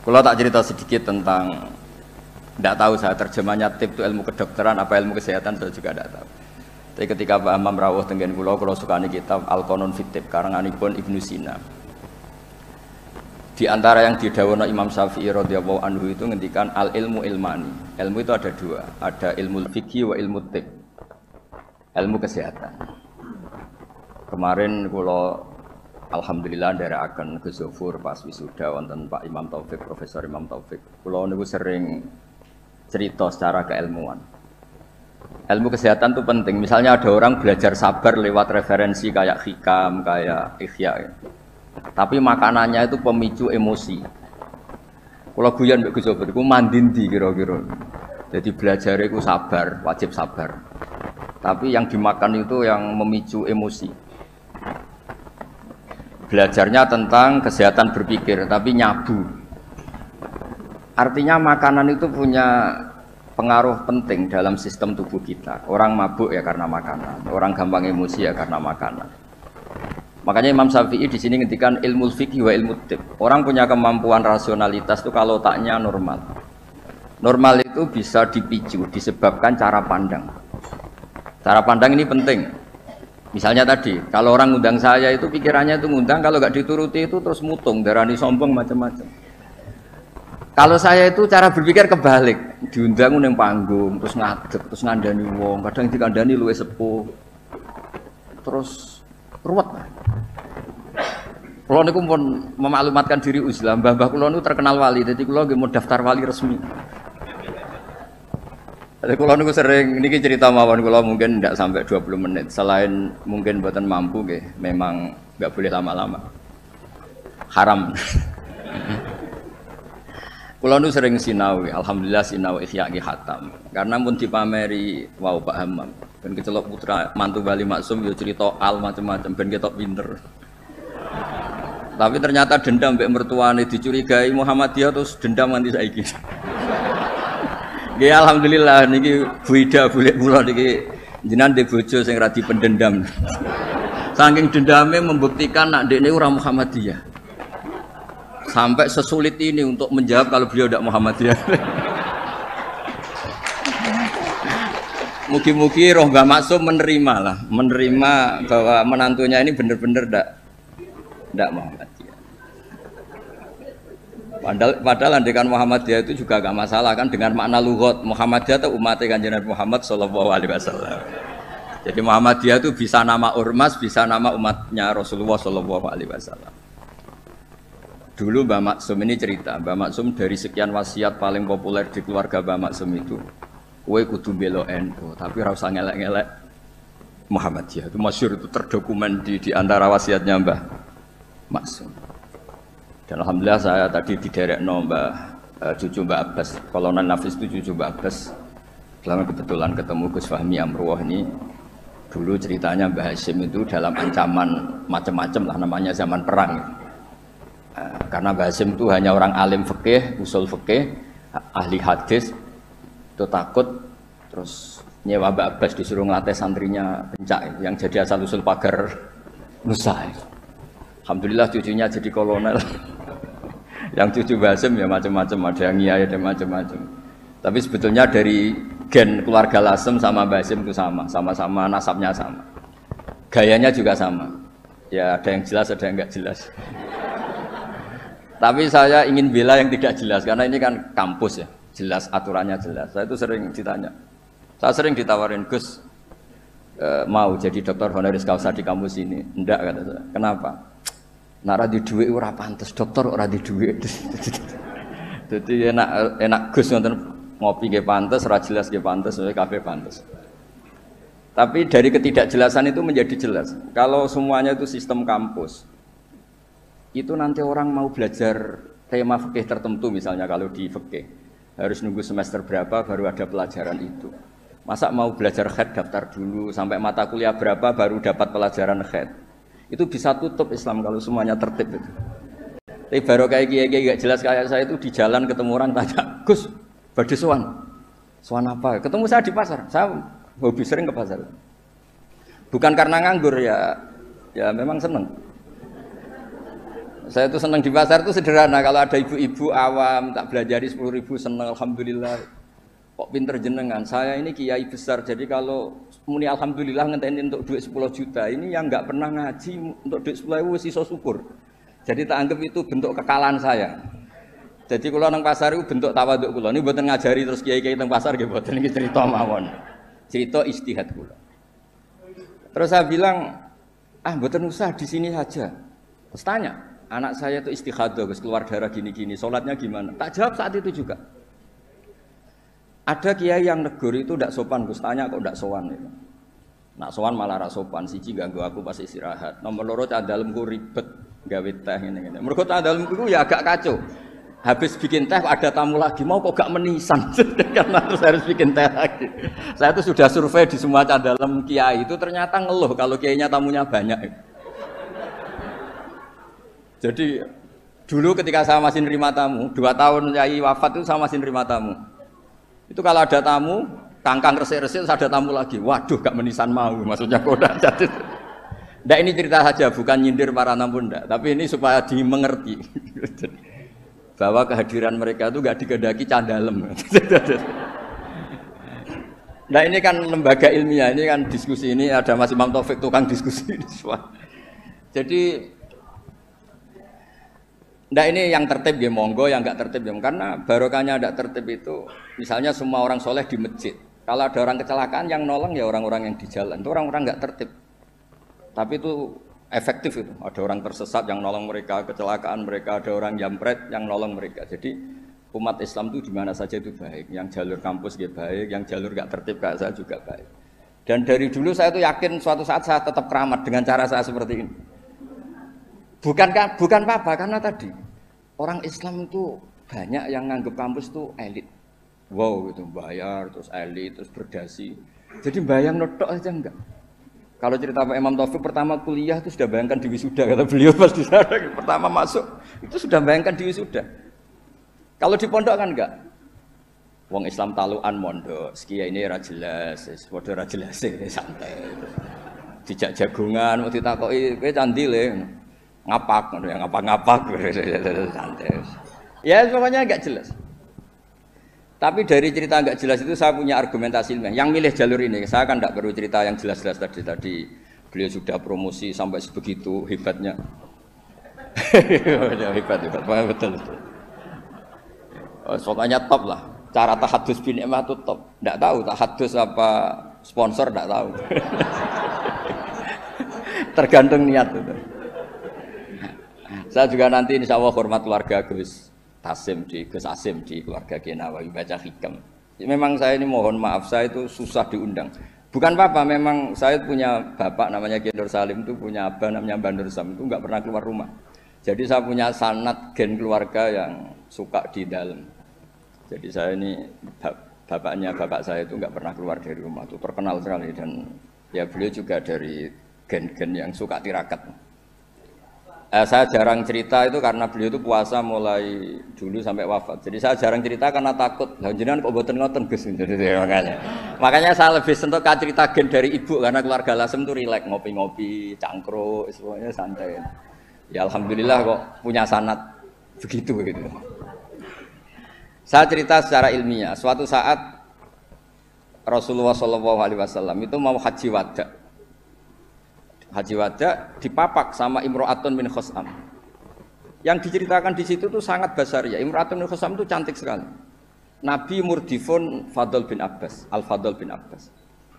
Kalau tak cerita sedikit tentang, tidak tahu saya terjemahnya tip itu ilmu kedokteran apa ilmu kesehatan saya juga tidak tahu. Tapi ketika Pak Imam rawuh tenggen kula sukani kitab Al-Qanun fit Tib karanganipun Ibnu Sina. Di antara yang didhawuhna Imam Syafi'i radhiyallahu anhu itu ngendikan al ilmu ilmani. Ilmu itu ada dua, ada ilmu fikih wa ilmu tib. Ilmu kesehatan. Kemarin kula alhamdulillah nderekaken Gus Zufur pas wisuda wonten Pak Imam Taufik, Profesor Imam Taufik. Kula niku sering cerita secara keilmuan. Ilmu kesehatan itu penting. Misalnya ada orang belajar sabar lewat referensi kayak hikam, kayak ikhya. Tapi makanannya itu pemicu emosi. Kalau guyon mbek Gus Zufur iku mandindi kira-kira. Jadi belajar itu sabar, wajib sabar. Tapi yang dimakan itu yang memicu emosi. Belajarnya tentang kesehatan berpikir, tapi nyabu. Artinya makanan itu punya pengaruh penting dalam sistem tubuh kita. Orang mabuk ya karena makanan, orang gampang emosi ya karena makanan. Makanya Imam Syafi'i di sini ngendikan ilmu fikih wa ilmu tib. Orang punya kemampuan rasionalitas itu kalau otaknya normal. Normal itu bisa dipicu disebabkan cara pandang. Cara pandang ini penting. Misalnya tadi, kalau orang ngundang saya itu pikirannya itu ngundang, kalau nggak dituruti itu terus mutung, darani sombong macam-macam. Kalau saya itu cara berpikir kebalik, diundang neng panggung, terus ngadeg, terus ngandani wong, kadang dikandani luwih sepuh, terus ruwet. Kulo niku pun memaklumatkan diri Islam, mbah-mbah kulo niku terkenal wali, jadi kulo nggih mau daftar wali resmi. Jadi kulo niku sering niki cerita mawon kulo mungkin tidak sampai 20 menit. Selain mungkin buatan mampu nggih, memang nggak boleh lama-lama. Haram. Kulo nu sering sinau, alhamdulillah sinau Ihya Ki Hatam. Karena pun dipameri wau Pak Hamam. Ben kecelok putra mantu Wali Maksum yo cerita al macam-macam ben ketok pinter. Tapi ternyata dendam mbek mertuane dicurigai Muhammadiyah terus dendam nganti saiki. Nggih alhamdulillah niki Bu Ida boleh kula niki jenengan ndek bojo sing ra dipendendam. Saking dendame membuktikan nak ndekne ora Muhammadiyah. Sampai sesulit ini untuk menjawab kalau beliau tidak Muhammadiyah. Mugi-mugi roh Mbah Maksum menerima bahwa menantunya ini benar-benar tidak Muhammadiyah. Padahal andekan Muhammadiyah itu juga gak masalah kan dengan makna lughat. Muhammadiyah itu umatnya Kanjeng Nabi Muhammad sallallahu alaihi wasallam. Jadi Muhammadiyah itu bisa nama ormas, bisa nama umatnya Rasulullah sallallahu alaihi wasallam. Dulu Mbah Maksum ini cerita, Mbah Maksum dari sekian wasiat paling populer di keluarga Mbah Maksum itu, kowe kudu bela NU, tapi ora usah ngelek-ngelek Muhammadiyah. Itu masyhur, itu terdokumen di antara wasiatnya Mbah Maksum. Dan alhamdulillah saya tadi diderekno cucu Mbah Abbas, Kolonel Nafis itu cucu Mbah Abbas. Selama kebetulan ketemu Gus Fahmi Amruwah ini, dulu ceritanya Mbah Hasyim itu dalam ancaman macam-macam lah, namanya zaman perang. Karena Mbah Hasyim itu hanya orang alim fikih, usul fikih, ahli hadis, itu takut terus nyewa Mbah Abbas disuruh ngelatih santrinya pencak yang jadi asal usul pagar Nusa. Alhamdulillah cucunya jadi kolonel. Yang cucu Mbah Hasyim ya macam-macam, ada yang iya ada macam-macam. Tapi sebetulnya dari gen keluarga Lasem sama Mbah Hasyim itu sama-sama nasabnya sama. Gayanya juga sama. Ya ada yang jelas ada yang enggak jelas. Tapi saya ingin bela yang tidak jelas karena ini kan kampus ya, jelas aturannya jelas. Saya itu sering ditanya, saya sering ditawarin Gus mau jadi dokter honoris causa di kampus ini, enggak kata saya. Kenapa? Nara di duit ora pantes, dokter ora di duit. Jadi enak Gus nonton ngopi ke pantes, ora jelas ke pantes, kafe pantes. Tapi dari ketidakjelasan itu menjadi jelas. Kalau semuanya itu sistem kampus. Itu nanti orang mau belajar tema fikih tertentu misalnya kalau di fikih harus nunggu semester berapa baru ada pelajaran itu. Masa mau belajar khed daftar dulu sampai mata kuliah berapa baru dapat pelajaran khed. Itu bisa tutup Islam kalau semuanya tertib itu. Tapi baru kayak kiai gak jelas kayak saya itu di jalan ketemu orang tanya, Gus, badhe sowan. Sowan apa? Ketemu saya di pasar. Saya hobi sering ke pasar. Bukan karena nganggur ya memang seneng. Saya tuh senang di pasar tuh sederhana. Kalau ada ibu-ibu awam tak belajari 10.000 senang alhamdulillah. Kok pinter jenengan? Saya ini kiai besar. Jadi kalau muni alhamdulillah ngenteni untuk duit 10 juta. Ini yang nggak pernah ngaji untuk duit 10.000 iso syukur. Jadi tak anggap itu bentuk kekalahan saya. Jadi kalau nang pasar itu bentuk tawaduk kula. Ini mboten ngajari terus kiai-kiai teng pasar nggih mboten iki cerita mawon. Cerita istihad kula. Terus saya bilang, mboten usah di sini saja. Terus tanya, anak saya itu istikhadah, keluar darah gini-gini, sholatnya gimana? Tak jawab saat itu juga. Ada kiai yang negur itu tidak sopan, Gus tanya kok tidak sowan itu. Nak sowan malah ra sopan, siji ganggu aku pas istirahat. Nomor loro cah dalemku ribet gawe teh ngene-ngene. Mergo cah dalemku ya agak kacau. Habis bikin teh ada tamu lagi, mau kok gak menisan karena terus harus bikin teh lagi. Saya itu sudah survei di semua cah dalam kiai itu ternyata ngeluh kalau kiainya tamunya banyak. Jadi dulu ketika saya masih nerima tamu, 2 tahun kiai wafat itu saya masih nerima tamu. Itu kalau ada tamu, kangkang resik-resik ada tamu lagi. Waduh, gak menisan mau, maksudnya kodak jadi. Ndak ini cerita saja, bukan nyindir para namun ndak, tapi ini supaya dimengerti. Bahwa kehadiran mereka itu gak dikedaki candalem. Nah ini kan lembaga ilmiah, ini kan diskusi ini ada Mas Imam Taufik tukang diskusi. Jadi nah ini yang tertib ya monggo, yang nggak tertib ya karena barokahnya nggak tertib itu misalnya semua orang soleh di masjid. Kalau ada orang kecelakaan yang nolong ya orang-orang yang di jalan itu orang-orang nggak tertib. Tapi itu efektif itu. Ada orang tersesat yang nolong mereka, kecelakaan mereka, ada orang jampret yang nolong mereka. Jadi umat Islam itu di mana saja itu baik. Yang jalur kampus dia baik, yang jalur nggak tertib kayak saya juga baik. Dan dari dulu saya tuh yakin suatu saat saya tetap keramat dengan cara saya seperti ini. Bukan apa-apa karena tadi orang Islam itu banyak yang nganggap kampus itu elit. Wow gitu bayar terus elit terus berdasi. Jadi bayang notok aja enggak. Kalau cerita Pak Imam Taufik pertama kuliah itu sudah bayangkan di wisuda kata beliau pas di sana pertama masuk itu sudah bayangkan di wisuda. Kalau di pondok kan enggak. Wong Islam talukan mondok, sekian ini ra jelas, padha ra jelas santai. Dijak jagungan mau ditakoki kowe candile. Ngapak, yang ngapak-ngapak, santai. Ya pokoknya nggak jelas. Tapi dari cerita nggak jelas itu saya punya argumentasi ilmiah. Yang milih jalur ini, saya kan nggak perlu cerita yang jelas-jelas tadi. Beliau sudah promosi sampai sebegitu hebatnya. hebat, betul. Pokoknya top lah. Cara tahadus bin Imam itu top. Nggak tahu tahadus apa sponsor nggak tahu. Tergantung niat itu. Saya juga nanti insya Allah hormat keluarga Gus Asim di keluarga Genawawi baca hikam. Memang saya ini mohon maaf saya itu susah diundang. Bukan apa-apa, memang saya punya bapak namanya Kiai Nur Salim itu punya abah namanya Mbah Nur Sam itu nggak pernah keluar rumah. Jadi saya punya sanad gen keluarga yang suka di dalam. Jadi saya ini bapaknya bapak saya itu nggak pernah keluar dari rumah itu terkenal sekali dan ya beliau juga dari gen-gen yang suka tirakat. Saya jarang cerita itu karena beliau itu puasa mulai dulu sampai wafat. Jadi saya jarang cerita karena takut. Jangan kok boten ngoten Gus. Makanya saya lebih sentuh cerita gen dari ibu karena keluarga Lasem itu rileks ngopi-ngopi, cangkruk, semuanya santai. Ya alhamdulillah kok punya sanad begitu. Saya cerita secara ilmiah. Suatu saat Rasulullah SAW itu mau haji wada. Haji wada dipapak sama Imro'atun bin Khosam. Yang diceritakan di situ tuh sangat besar ya. Imro'atun bin Khosam itu cantik sekali. Nabi murdifun Fadl bin Abbas, Al-Fadl bin Abbas.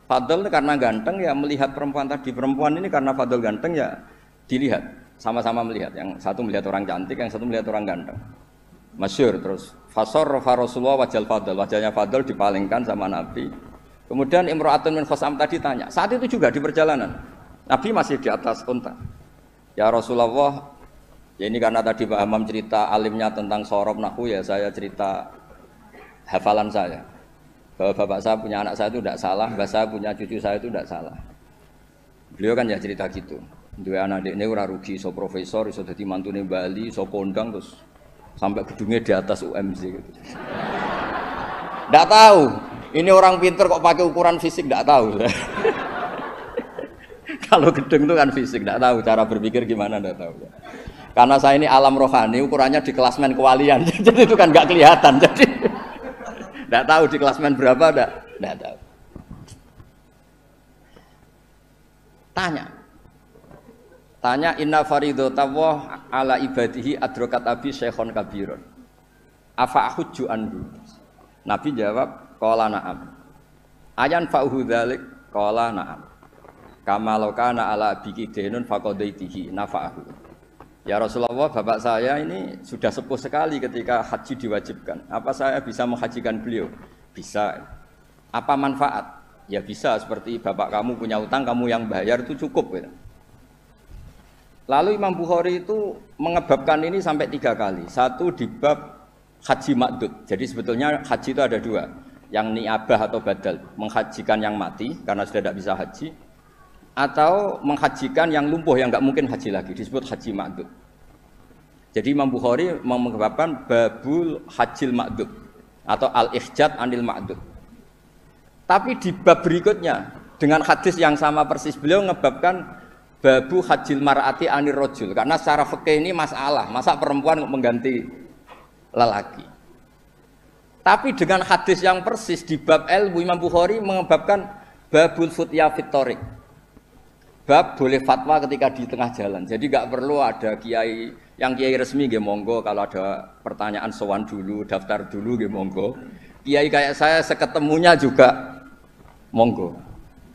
Fadl karena ganteng ya melihat perempuan tadi. Perempuan ini karena Fadl ganteng ya dilihat. Sama-sama melihat. Yang satu melihat orang cantik, yang satu melihat orang ganteng. Masyhur terus. Fasor Rasulullah wajal Fadl. Wajahnya Fadl dipalingkan sama Nabi. Kemudian Imro'atun bin Khosam tadi tanya. Saat itu juga di perjalanan. Nabi masih di atas unta. Ya Rasulullah, ya ini karena tadi Pak Hamam cerita alimnya tentang sorob nahwu ya saya cerita hafalan saya. Bahwa bapak saya punya anak saya itu tidak salah, bapak saya punya cucu saya itu tidak salah. Beliau kan ya cerita gitu. Dua anak ini ora rugi, so profesor, so dadi mantune Bali, so kondang terus sampai gedungnya di atas UMZ gitu. Tidak tahu. Ini orang pinter kok pakai ukuran fisik tidak tahu. Kalau gedung itu kan fisik, tidak tahu cara berpikir gimana, tidak tahu. Karena saya ini alam rohani, ukurannya di klasmen kewalian, jadi itu kan nggak kelihatan. Jadi nggak tahu di klasmen berapa, nggak tahu. Tanya inna faridotawah ala ibadihi adrokat abi syekhon kabirun. Afa ahujju anhu. Nabi jawab, qala na'am. Ayan fa'uhu dzalik, qala na'am. Kama law kana ala abiki denun faqadaitihi nafa'ahu. Ya Rasulullah, bapak saya ini sudah sepuh sekali ketika haji diwajibkan. Apa saya bisa menghajikan beliau? Bisa. Apa manfaat? Ya bisa, seperti bapak kamu punya utang, kamu yang bayar itu cukup. Gitu. Lalu Imam Bukhari itu mengebabkan ini sampai 3 kali. Satu di bab haji makdud. Jadi sebetulnya haji itu ada 2. Yang niabah atau badal, menghajikan yang mati karena sudah tidak bisa haji, atau menghajikan yang lumpuh yang nggak mungkin haji lagi, disebut haji makdud. Jadi Imam Bukhari mengebabkan babul hajil makdud atau al-ihjad anil makdud. Tapi di bab berikutnya dengan hadis yang sama persis beliau mengebabkan babu hajil mar'ati anir rojul, karena secara fikih ini masalah, masa perempuan mengganti lelaki. Tapi dengan hadis yang persis di bab ilmu Imam Bukhari mengebabkan babul futya fitorik. Bab boleh fatwa ketika di tengah jalan. Jadi nggak perlu ada kiai, yang kiai resmi nggih monggo, kalau ada pertanyaan sowan dulu, daftar dulu nggih monggo. Kiai kayak saya seketemunya juga monggo.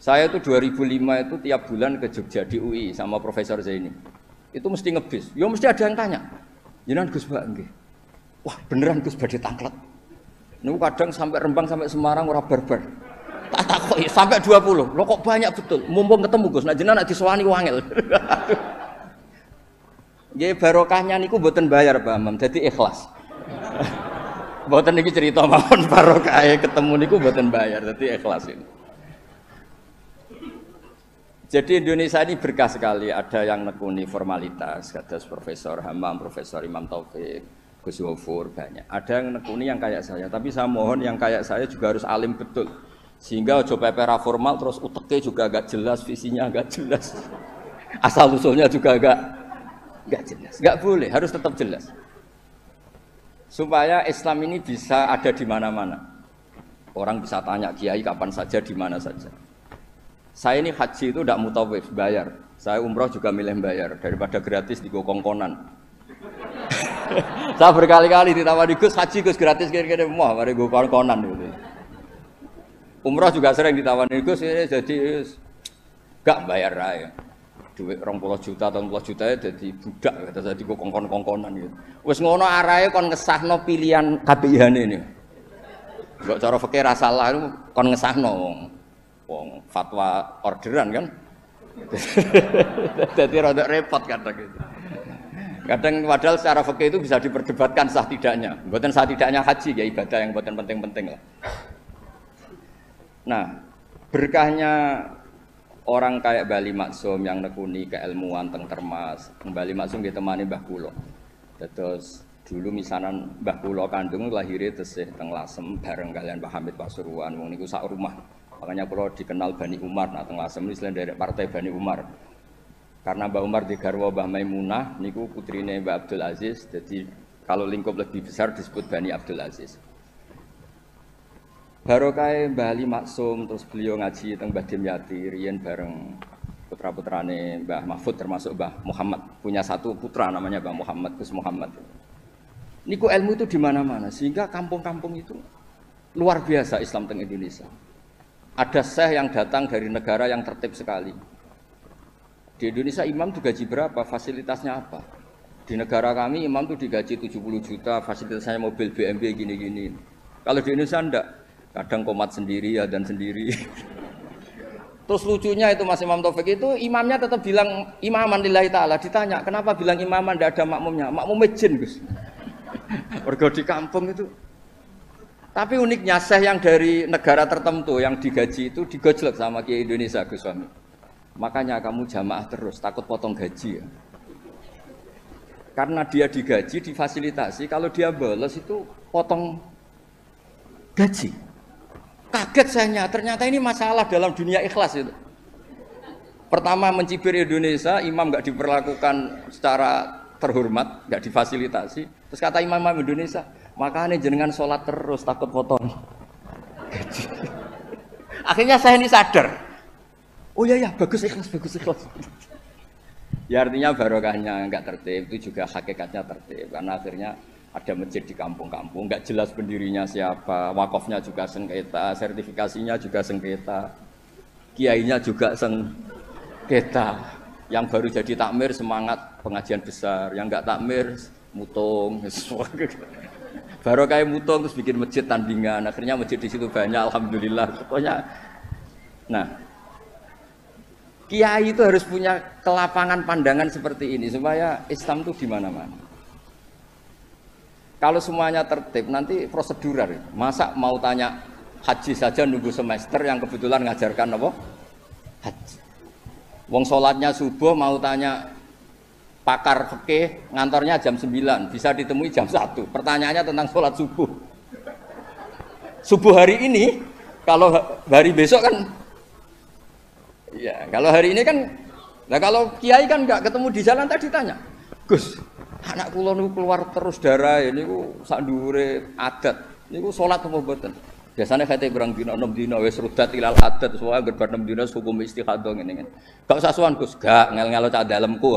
Saya itu 2005 itu tiap bulan ke Jogja di UI sama Profesor Zaini. Itu mesti ngebis. Ya mesti ada yang tanya. Jenengan Gus Mbak nggih. Wah, beneran Gus badhe tanglet. Niku kadang sampai Rembang sampai Semarang ora barbar. Tak takoki sampai 20. Loh kok banyak betul. Mumpung ketemu Gus, nek jenengan nek disowani wangel. Nggih barokahnya niku mboten bayar, Pak Imam. Dadi ikhlas. Mboten niki cerita mawon barokahe ketemu niku mboten bayar, dadi ikhlas ini. Jadi Indonesia ini berkah sekali, ada yang nekuni formalitas, kata Profesor Hamam, Profesor Imam Taufik, Gus Wofur, banyak. Ada yang nekuni yang kayak saya, tapi saya mohon yang kayak saya juga harus alim betul. Sehingga coba pera formal terus uteknya juga agak jelas, visinya agak jelas, asal usulnya juga agak jelas. Enggak boleh, harus tetap jelas. Supaya Islam ini bisa ada di mana-mana. Orang bisa tanya kiai kapan saja, di mana saja. Saya ini haji itu tidak mutawif, bayar. Saya umroh juga milih bayar daripada gratis di kongkonan. Saya berkali-kali ditawari Gus haji Gus gratis kira-kira mau mari gue kongkonan gitu. Umroh juga sering ditawani Gus ini jadi gak bayar aja. Duit 20 juta atau 40 juta ya jadi budak kata saya di kongkon-kongkonan gitu. Wis ngono arahe kon ngesahno pilihan KPIH ini. Enggak cara fikih ra salah kon ngesahno wong fatwa orderan kan. Jadi rada repot kadang gitu. Kadang padahal secara fikih itu bisa diperdebatkan sah tidaknya. Mboten sah tidaknya haji ya ibadah yang mboten penting-penting lah. Nah, berkahnya orang kayak Bali Maksum yang nekuni keilmuan teng Termas, Bali Maksum ditemani Mbah Kula. Terus dulu misanan Mbah Kula kandung lahirnya tesih teng Lasem bareng kalian Pak Hamid Pasuruan, wong niku sak rumah. Makanya kula dikenal Bani Umar, nah teng Lasem iki selain dari partai Bani Umar. Karena Mbah Umar digarwa Mbah Maimunah, niku putrine Mbah Abdul Aziz, jadi kalau lingkup lebih besar disebut Bani Abdul Aziz. Barokah Mbah Ali Maksum, terus beliau ngaji teng Mbah Dimyati, riyen bareng putra-putrane Mbah Mahfud termasuk Mbah Muhammad, punya satu putra namanya Mbah Muhammad, Gus Muhammad. Niku ilmu itu di mana-mana, sehingga kampung-kampung itu luar biasa Islam teng Indonesia. Ada syekh yang datang dari negara yang tertib sekali. Di Indonesia imam itu gaji berapa? Fasilitasnya apa? Di negara kami imam itu digaji 70 juta, fasilitasnya mobil BMW gini-gini. Kalau di Indonesia enggak. Kadang komat sendiri, dan sendiri. Terus lucunya itu Mas Imam Taufik itu imamnya tetap bilang imaman lillahi ta'ala. Ditanya, kenapa bilang imaman tidak ada makmumnya? Makmumnya jin, Gus. Warga di kampung itu. Tapi uniknya syekh yang dari negara tertentu yang digaji itu digojlok sama Kiai Indonesia, Gus Fahmi. Makanya kamu jamaah terus, takut potong gaji ya. Karena dia digaji, difasilitasi, kalau dia bolos itu potong gaji. Kaget saya, ternyata ini masalah dalam dunia ikhlas itu. Pertama mencibir Indonesia, imam nggak diperlakukan secara terhormat, nggak difasilitasi. Terus kata imam-imam Indonesia, makanya jenengan sholat terus takut potong. Akhirnya saya ini sadar. Oh ya bagus ikhlas. Ya artinya barokahnya nggak tertib itu juga hakikatnya tertib karena akhirnya ada masjid di kampung-kampung nggak jelas pendirinya siapa, wakafnya juga sengketa, sertifikasinya juga sengketa, kiainya juga sengketa. Yang baru jadi takmir semangat pengajian besar, yang nggak takmir mutung. Barokah mutung terus bikin masjid tandingan, akhirnya masjid di situ banyak, alhamdulillah. Pokoknya, nah. Kiai itu harus punya kelapangan pandangan seperti ini supaya Islam itu di mana-mana. Kalau semuanya tertib nanti prosedural. Masa mau tanya haji saja nunggu semester yang kebetulan ngajarkan apa? Haji. Wong sholatnya subuh mau tanya pakar fikih ngantornya jam 9, bisa ditemui jam 1. Pertanyaannya tentang sholat subuh. Subuh hari ini, kalau hari besok kan ya, kalau hari ini kan, nah kalau kiai kan nggak ketemu di jalan tadi tanya, Gus, anak kula niku keluar terus darah, ini ku sak dhuwure adat, ini ku sholat apa mboten? Biasanya kate berang dina 6 dina wis rudat ilal adat, semua gerbar 6 dina hukum istihadah ngene kan. Gak usah suwan Gus, gak ngel-ngelo cak dalemku.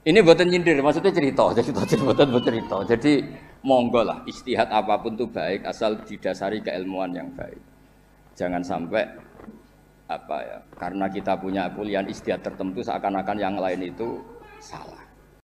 Ini mboten nyindir, maksudnya cerita mboten cerita. Jadi monggo lah istihad apapun itu baik asal didasari keilmuan yang baik. Jangan sampai apa ya, karena kita punya kuliah istihad tertentu seakan-akan yang lain itu salah.